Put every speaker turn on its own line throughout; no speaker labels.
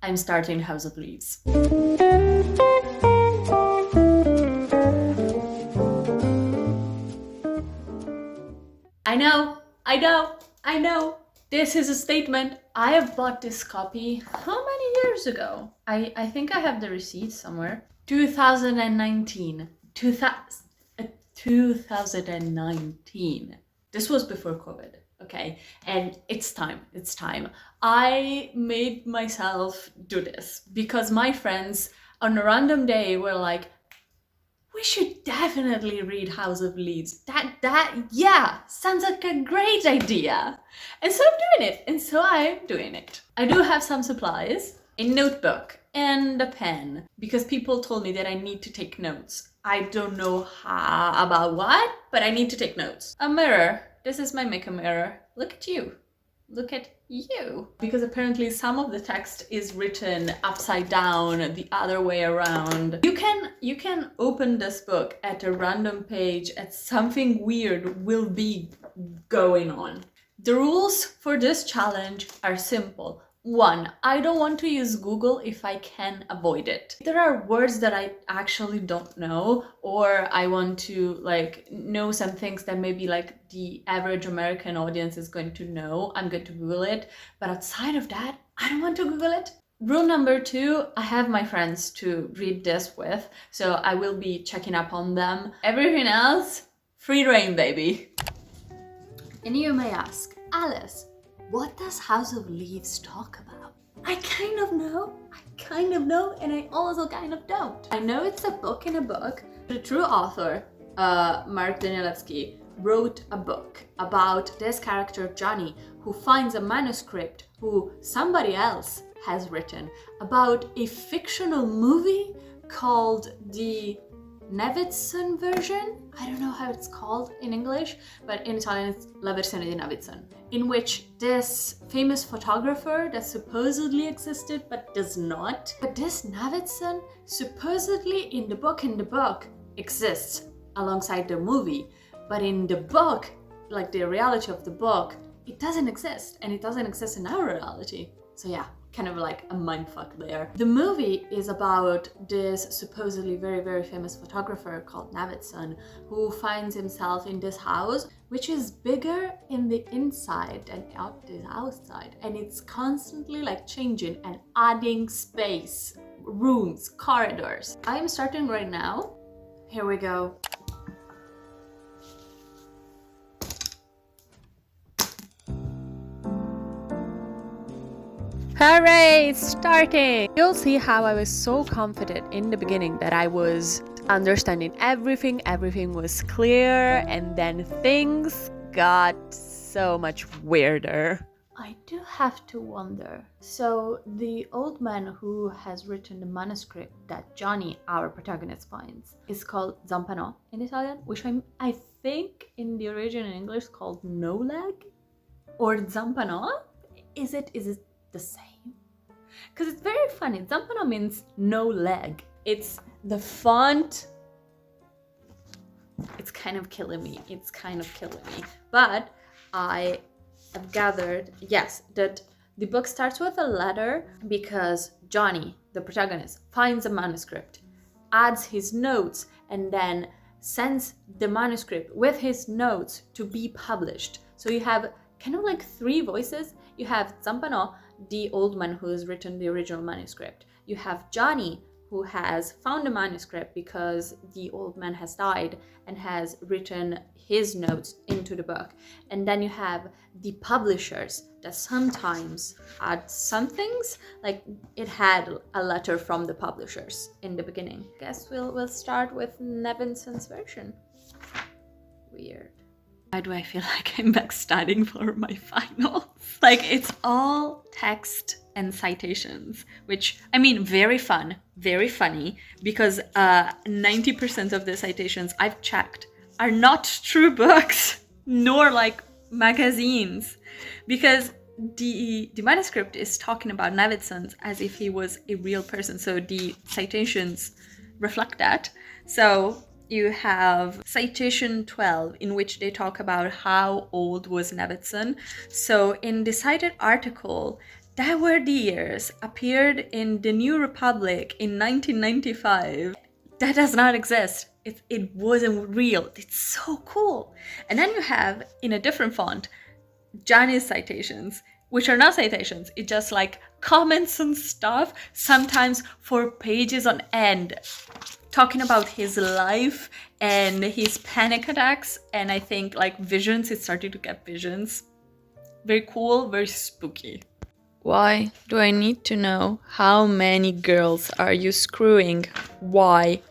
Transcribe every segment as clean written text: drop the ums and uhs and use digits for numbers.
I'm starting House of Leaves. I know. This is a statement. I have bought this copy how many years ago? I think I have the receipt somewhere. 2019. 2019. This was before COVID, okay? And it's time. I made myself do this because my friends on a random day were like, we should definitely read House of Leaves. Yeah, sounds like a great idea. And so I'm doing it. I do have some supplies, a notebook and a pen, because people told me that I need to take notes. I don't know about what, but I need to take notes. A mirror. This is my makeup mirror. Look at you. Look at you. Because apparently some of the text is written upside down, the other way around. You can open this book at a random page and something weird will be going on. The rules for this challenge are simple. 1, I don't want to use Google if I can avoid it. If there are words that I actually don't know, or I want to know some things that maybe the average American audience is going to know, I'm going to Google it. But outside of that, I don't want to Google it. Rule number 2, I have my friends to read this with, so I will be checking up on them. Everything else, free reign, baby. And you may ask, Alice, what does House of Leaves talk about? I kind of know, and I also kind of don't. I know it's a book in a book. The true author, Mark Danielewski, wrote a book about this character, Johnny, who finds a manuscript who somebody else has written about a fictional movie called the Navidson version. I don't know how it's called in English, but in Italian it's La versione di Navidson, in which this famous photographer that supposedly existed but does not, but this Navidson supposedly in the book exists alongside the movie, but in the book, the reality of the book, it doesn't exist, and it doesn't exist in our reality. So yeah, kind of like a mindfuck there. The movie is about this supposedly very, very famous photographer called Navidson, who finds himself in this house, which is bigger in the inside than out the outside. And it's constantly changing and adding space, rooms, corridors. I am starting right now. Here we go. Hooray, it's starting! You'll see how I was so confident in the beginning that I was understanding everything was clear, and then things got so much weirder. I do have to wonder. So the old man who has written the manuscript that Johnny, our protagonist, finds is called Zampano in Italian, which I think in the original in English called No Leg or Zampano. Is it the same? Because it's very funny. Zampano means no leg. It's the font. It's kind of killing me. But I have gathered, yes, that the book starts with a letter because Johnny, the protagonist, finds a manuscript, adds his notes, and then sends the manuscript with his notes to be published. So you have kind of 3 voices. You have Zampano, the old man who has written the original manuscript. You have Johnny, who has found the manuscript because the old man has died and has written his notes into the book. And then you have the publishers that sometimes add some things, it had a letter from the publishers in the beginning. Guess we'll start with Navidson's version. Weird. Why do I feel like I'm back studying for my finals? It's all text and citations, which, very fun, very funny, because 90% of the citations I've checked are not true books, nor magazines, because the manuscript is talking about Navidson as if he was a real person, so the citations reflect that. So you have citation 12, in which they talk about how old was Navidson. So in the cited article, That Were the Years appeared in the New Republic in 1995. That does not exist. It wasn't real. It's so cool. And then you have, in a different font, Johnny's citations, which are not citations. It's just like comments and stuff, sometimes for pages on end, talking about his life and his panic attacks. And I think like visions, he started to get visions. Very cool, very spooky. Why do I need to know how many girls are you screwing? Why?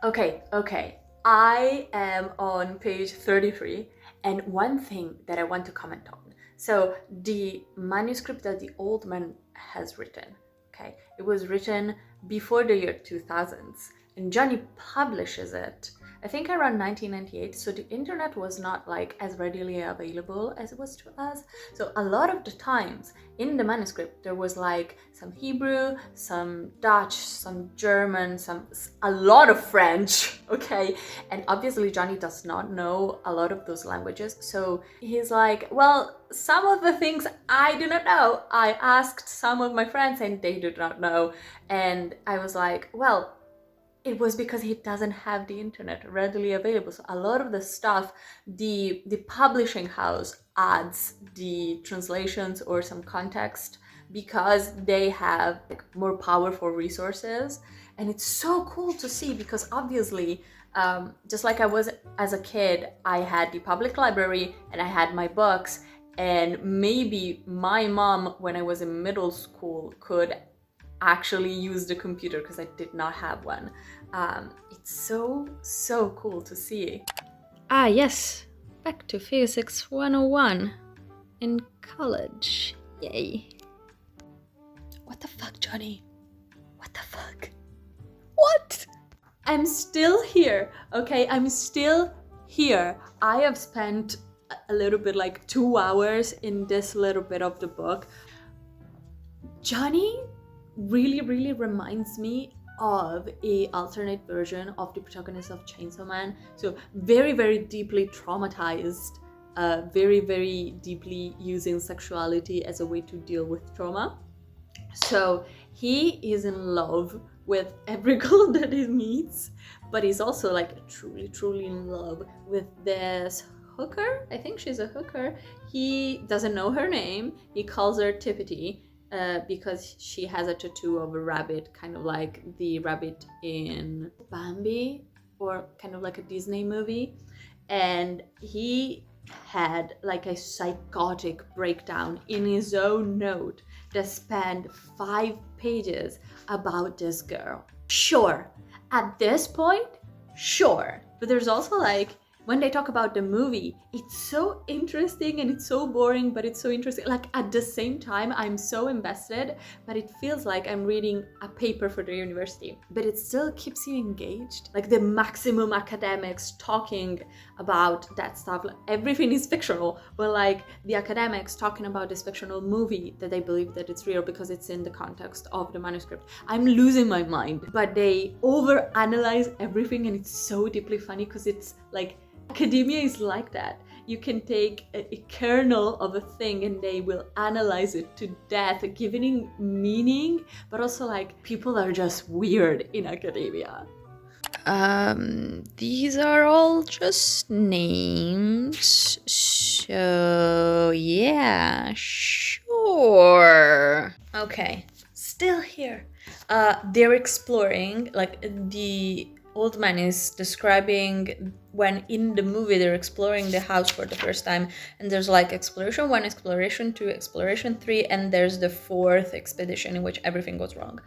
Okay. I am on page 33, and one thing that I want to comment on. So the manuscript that the old man has written, okay, it was written before the year 2000s, and Johnny publishes it I think around 1998, so the internet was not like as readily available as it was to us. So a lot of the times in the manuscript there was like some Hebrew, some Dutch, some German, a lot of French, okay? And obviously Johnny does not know a lot of those languages. So he's like, well, some of the things I do not know. I asked some of my friends and they did not know. And I was like, well, it was because he doesn't have the internet readily available. So a lot of the stuff, the publishing house adds the translations or some context because they have like more powerful resources. And it's so cool to see because obviously, just like I was as a kid, I had the public library and I had my books, and maybe my mom, when I was in middle school, could actually use the computer because I did not have one. It's so cool to see. Ah yes, back to Physics 101 in college. Yay. What the fuck, Johnny? What the fuck? What? I'm still here, okay? I'm still here. I have spent a little bit like 2 hours in this little bit of the book. Johnny really reminds me of a alternate version of the protagonist of Chainsaw Man. So very deeply traumatized, very deeply using sexuality as a way to deal with trauma. So he is in love with every girl that he meets, but he's also like truly in love with this hooker. I think she's a hooker. He doesn't know her name. He calls her Tippity. Because she has a tattoo of a rabbit, kind of like the rabbit in Bambi, or kind of like a Disney movie. And he had like a psychotic breakdown in his own note that spanned 5 pages about this girl. Sure, at this point, sure. But there's also like, when they talk about the movie, it's so interesting and it's so boring, but it's so interesting. Like at the same time, I'm so invested, but it feels like I'm reading a paper for the university. But it still keeps you engaged. Like the maximum academics talking about that stuff. Like, everything is fictional, but like the academics talking about this fictional movie that they believe that it's real because it's in the context of the manuscript. I'm losing my mind, but they overanalyze everything, and it's so deeply funny because it's like, academia is like that. You can take a kernel of a thing and they will analyze it to death, giving meaning, but also like people are just weird in academia. These are all just names. So yeah, sure. Okay, still here. They're exploring, like the old man is describing when in the movie they're exploring the house for the first time, and there's like exploration 1, exploration 2, exploration 3, and there's the 4th expedition in which everything goes wrong.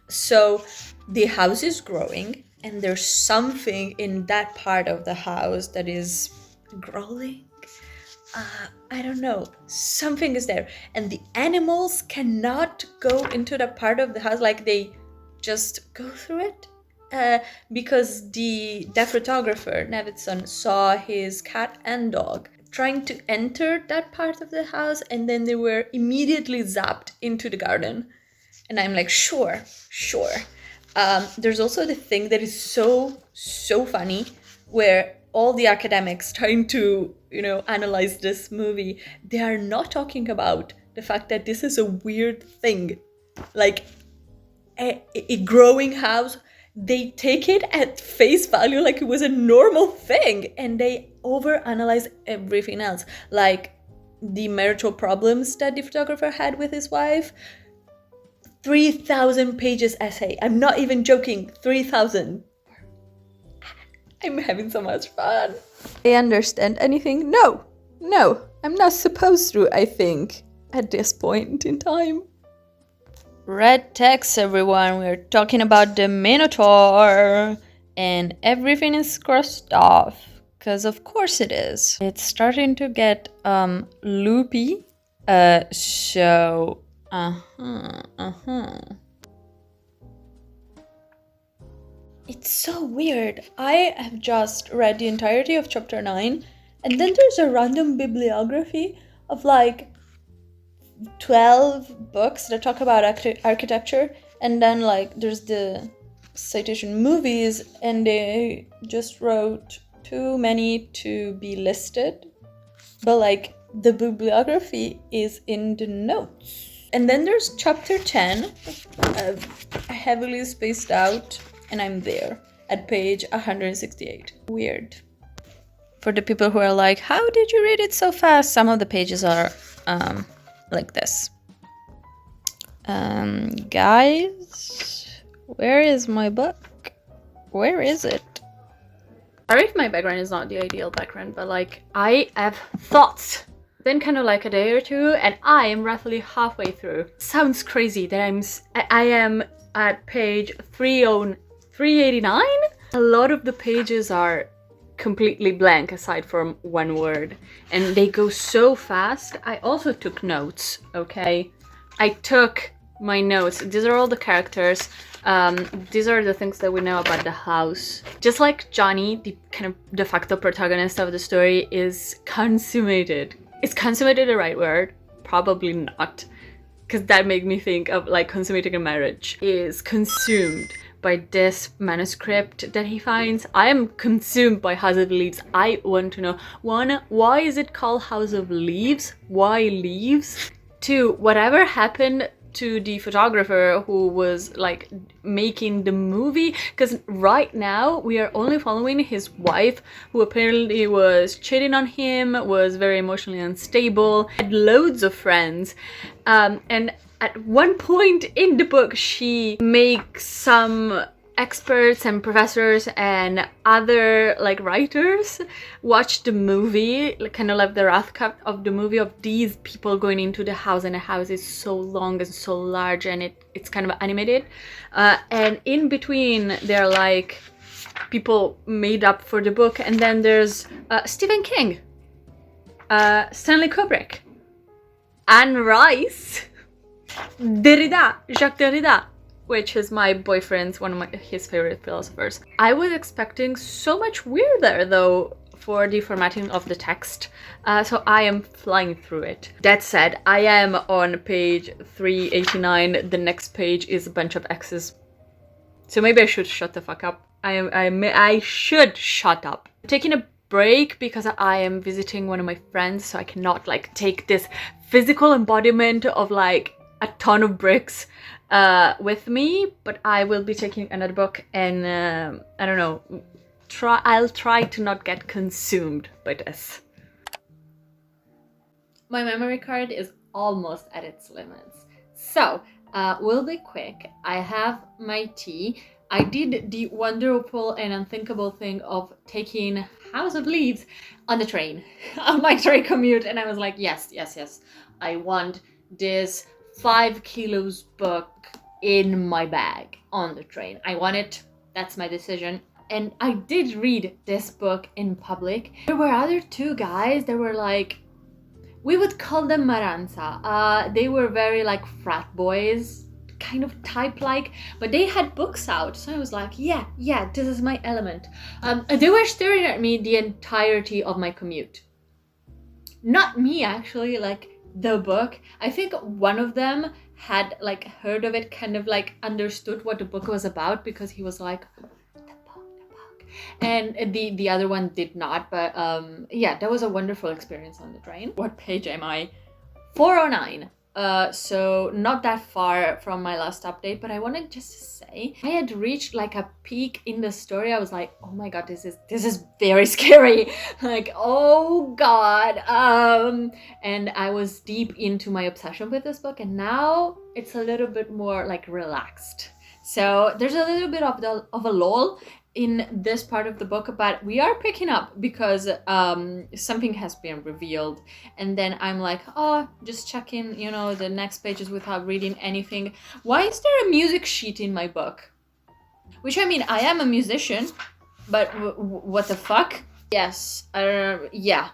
So the house is growing and there's something in that part of the house that is growing. I don't know, something is there, and the animals cannot go into that part of the house, like they just go through it. Because the photographer, Nevidson, saw his cat and dog trying to enter that part of the house, and then they were immediately zapped into the garden. And I'm like, sure. There's also the thing that is so funny, where all the academics trying to, analyze this movie, they are not talking about the fact that this is a weird thing. Like, a growing house, they take it at face value like it was a normal thing, and they overanalyze everything else. Like the marital problems that the photographer had with his wife. 3,000 pages essay. I'm not even joking. 3,000. I'm having so much fun. I understand anything? No, I'm not supposed to, I think, at this point in time. Red text, everyone. We're talking about the Minotaur. And everything is crossed off. Because of course it is. It's starting to get loopy. It's so weird. I have just read the entirety of chapter 9, and then there's a random bibliography of like 12 books that talk about architecture, and then like there's the citation movies, and they just wrote too many to be listed. But like the bibliography is in the notes. And then there's chapter 10, heavily spaced out, and I'm there at page 168. Weird. For the people who are like, how did you read it so fast? Some of the pages are like this. Guys, where is my book? Where is it? Sorry if my background is not the ideal background, but like I have thoughts. Then kind of like a day or two, and I am roughly halfway through. Sounds crazy that I am at page 389. A lot of the pages are completely blank aside from one word, and they go so fast. I also took notes, okay? I took my notes. These are all the characters. These are the things that we know about the house. Just like Johnny, the kind of de facto protagonist of the story, is consummated. Is consummated the right word? Probably not, because that made me think of like consummating a marriage. Is consumed by this manuscript that he finds. I am consumed by House of Leaves. I want to know, one, why is it called House of Leaves? Why leaves? Two, whatever happened to the photographer who was like making the movie, because right now we are only following his wife, who apparently was cheating on him, was very emotionally unstable, had loads of friends, and at one point in the book she makes some experts and professors and other like writers watch the movie, like, kind of like the wrath cut of the movie of these people going into the house, and the house is so long and so large, and it's kind of animated, and in between they're like people made up for the book, and then there's Stephen King, Stanley Kubrick, Anne Rice, Jacques Derrida, which is my boyfriend's, one of his favorite philosophers. I was expecting so much weirder though for the formatting of the text, so I am flying through it. That said, I am on page 389. The next page is a bunch of X's, so maybe I should shut the fuck up. I should shut up. I'm taking a break because I am visiting one of my friends, so I cannot like take this physical embodiment of like a ton of bricks with me, but I will be taking another book, and I don't know, I'll try to not get consumed by this. My memory card is almost at its limits, so we'll be quick. I have my tea. I did the wonderful and unthinkable thing of taking House of Leaves on the train, on my train commute, and I was like, yes, I want this 5 kilos book in my bag on the train. I want it. That's my decision. And I did read this book in public. There were other two guys that were like, we would call them Maranza. They were very like frat boys, kind of type like, but they had books out. So I was like, yeah, this is my element. They were staring at me the entirety of my commute. Not me, actually, like the book. I think one of them had like heard of it, kind of like understood what the book was about, because he was like, the book. and the other one did not. But yeah, that was a wonderful experience on the train. What page am I? 409. So not that far from my last update, but I wanted just to say I had reached like a peak in the story. I was like, oh my god, this is very scary. Like, oh god. And I was deep into my obsession with this book, and now it's a little bit more like relaxed. So there's a little bit of a lull in this part of the book, but we are picking up because something has been revealed, and then I'm like, oh, just checking, you know, the next pages without reading anything. Why is there a music sheet in my book? Which, I mean, I am a musician, but what the fuck? Yes, yeah.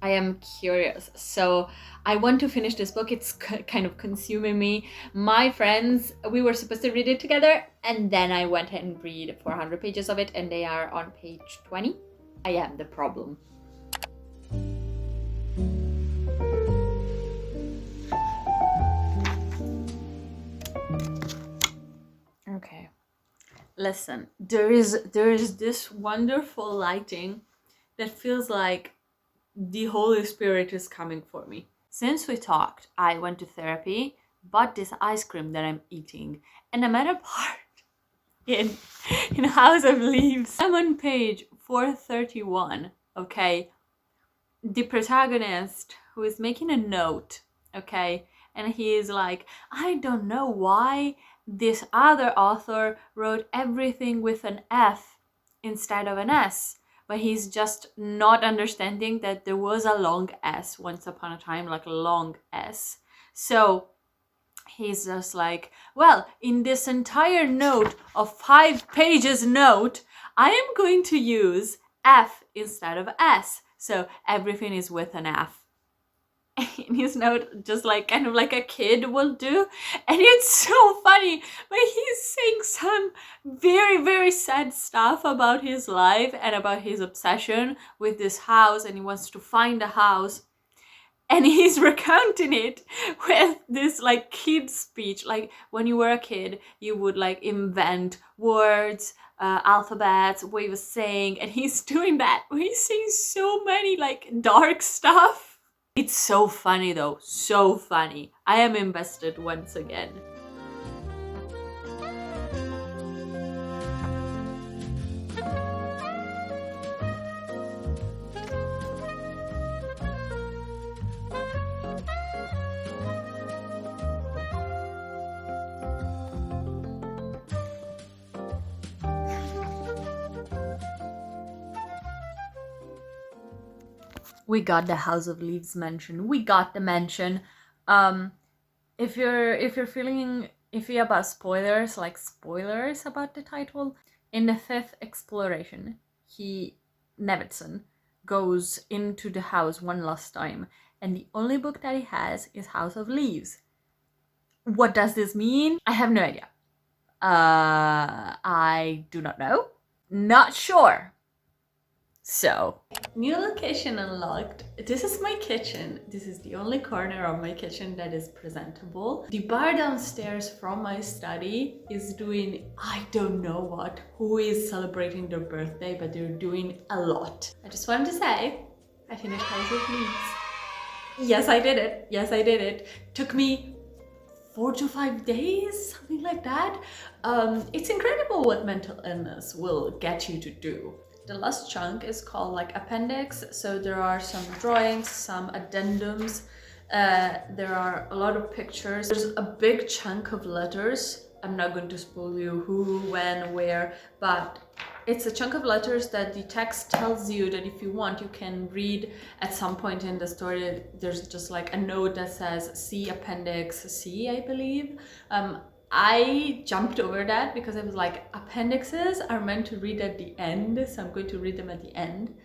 I am curious. So I want to finish this book. It's kind of consuming me. My friends, we were supposed to read it together, and then I went and read 400 pages of it, and they are on page 20. I am the problem. Okay. Listen, there is this wonderful lighting that feels like the Holy Spirit is coming for me. Since we talked, I went to therapy, bought this ice cream that I'm eating, and I'm at a part in House of Leaves. I'm on page 431, okay? The protagonist who is making a note, okay? And he is like, I don't know why this other author wrote everything with an F instead of an S. But he's just not understanding that there was a long S once upon a time, like a long S. So he's just like, well, in this entire note of 5 pages note, I am going to use F instead of S. So everything is with an F. In his note, just like kind of like a kid will do, and it's so funny, but he's saying some very, very sad stuff about his life and about his obsession with this house, and he wants to find a house, and he's recounting it with this like kid speech. Like when you were a kid, you would like invent words, alphabets, what he was saying, and he's doing that. He's saying so many like dark stuff. It's so funny though, so funny. I am invested once again. We got the House of Leaves mention. We got the mention. If you're feeling iffy about spoilers, like spoilers about the title, in the 5th exploration, Nevinson goes into the house one last time, and the only book that he has is House of Leaves. What does this mean? I have no idea. I do not know. Not sure. So, new location unlocked. This is my kitchen. This is the only corner of my kitchen that is presentable. The bar downstairs from my study is doing, I don't know what, who is celebrating their birthday, but they're doing a lot. I just wanted to say, I finished House of Leaves. Yes, I did it. Yes, I did it. Took me 4 to 5 days, something like that. It's incredible what mental illness will get you to do. The last chunk is called like appendix, so there are some drawings, some addendums, there are a lot of pictures. There's a big chunk of letters. I'm not going to spoil you who, when, where, but it's a chunk of letters that the text tells you that if you want, you can read at some point in the story. There's just like a note that says see appendix C, I believe. I jumped over that because I was like, appendixes are meant to read at the end, so I'm going to read them at the end.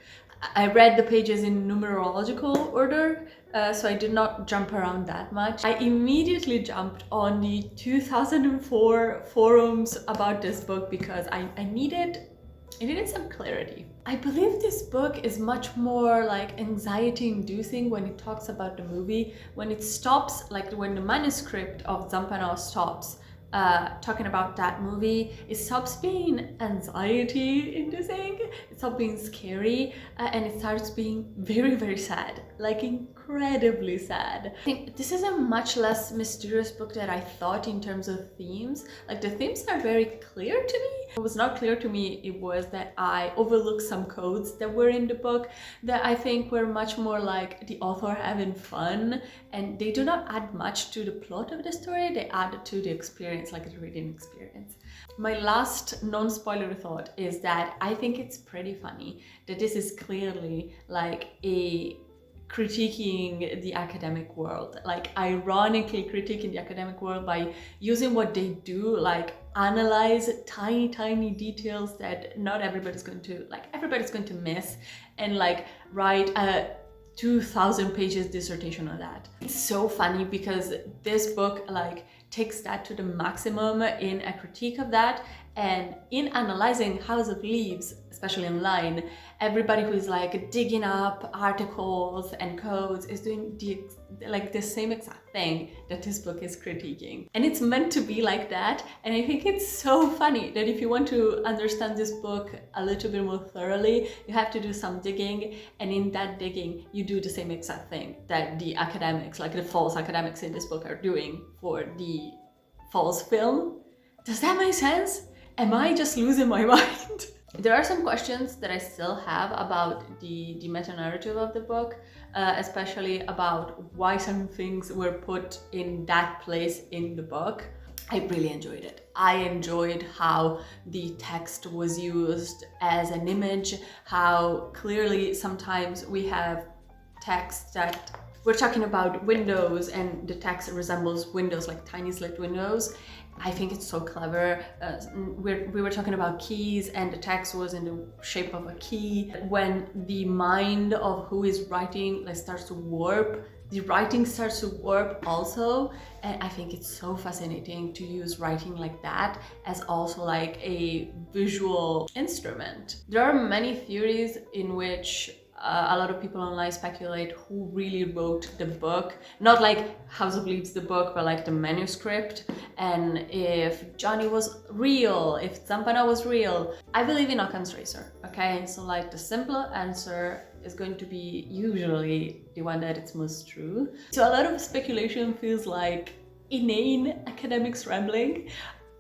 I read the pages in numerological order, so I did not jump around that much. I immediately jumped on the 2004 forums about this book because I needed some clarity. I believe this book is much more like anxiety-inducing when it talks about the movie. When it stops, like when the manuscript of Zampano stops, talking about that movie, it stops being anxiety inducing, it stops being scary, and it starts being very, very sad, like incredibly sad. I think this is a much less mysterious book than I thought in terms of themes. Like, the themes are very clear to me. What was not clear to me, it was that I overlooked some codes that were in the book that I think were much more like the author having fun, and they do not add much to the plot of the story, they add to the experience, like the reading experience. My last non-spoiler thought is that I think it's pretty funny that this is clearly like a critiquing the academic world, like ironically critiquing the academic world by using what they do, like analyze tiny details that not everybody's going to miss, and like write a 2,000 pages dissertation on that. It's so funny because this book like takes that to the maximum in a critique of that, and in analyzing House of Leaves, especially online, everybody who is like digging up articles and codes is doing the same exact thing that this book is critiquing. And it's meant to be like that, and I think it's so funny that if you want to understand this book a little bit more thoroughly, you have to do some digging, and in that digging you do the same exact thing that the academics, like the false academics in this book, are doing for the false film. Does that make sense? Am I just losing my mind? There are some questions that I still have about the meta-narrative of the book, especially about why some things were put in that place in the book. I really enjoyed it. I enjoyed how the text was used as an image, how clearly sometimes we have text that we're talking about windows and the text resembles windows, like tiny slit windows. I think it's so clever. We were talking about keys and the text was in the shape of a key. When the mind of who is writing starts to warp, the writing starts to warp also. And I think it's so fascinating to use writing like that as also like a visual instrument. There are many theories in which a lot of people online speculate who really wrote the book, not like House of Leaves the book, but like the manuscript, and if Johnny was real, if Zampano was real. I believe in Occam's razor, okay? So like the simple answer is going to be usually the one that it's most true. So a lot of speculation feels like inane academics rambling.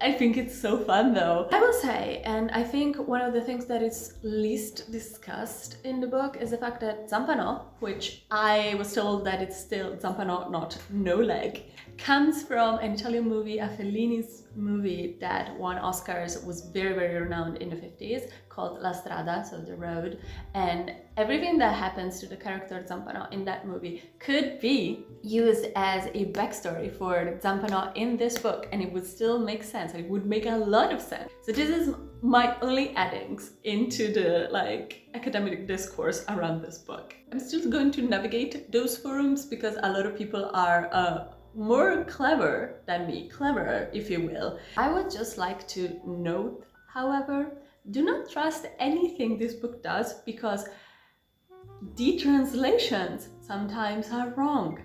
I think it's so fun though. I will say, and I think one of the things that is least discussed in the book is the fact that Zampano, which I was told that it's still Zampano, not No Leg, comes from an Italian movie, a Fellini's movie that won Oscars, was very, very renowned in the 50s, called La Strada, so the road, and everything that happens to the character Zampano in that movie could be used as a backstory for Zampano in this book, and it would still make sense, and it would make a lot of sense. So this is my only addings into the academic discourse around this book. I'm still going to navigate those forums because a lot of people are more clever than me, cleverer if you will. I would just like to note, however, do not trust anything this book does because the translations sometimes are wrong.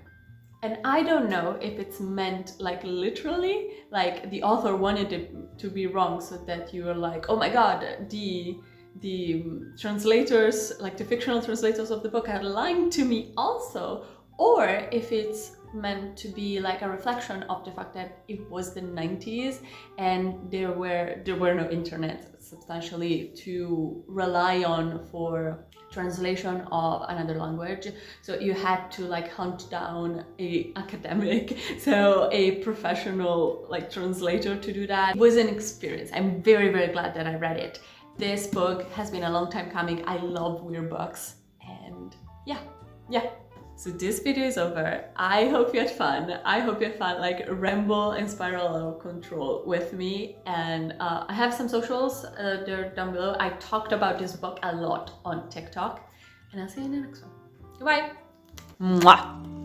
And I don't know if it's meant like literally, like the author wanted it to be wrong so that you were like, oh my god, the translators, like the fictional translators of the book are lying to me also, or if it's meant to be like a reflection of the fact that it was the 90s and there were no internet substantially to rely on for translation of another language, so you had to like hunt down a academic, so a professional like translator to do that. It was an experience. I'm very, very glad that I read it. This book has been a long time coming. I love weird books, and yeah. So this video is over. I hope you had fun. I hope you had fun, like ramble and spiral out of control with me. And I have some socials, they're down below. I talked about this book a lot on TikTok, and I'll see you in the next one. Goodbye. Mwah.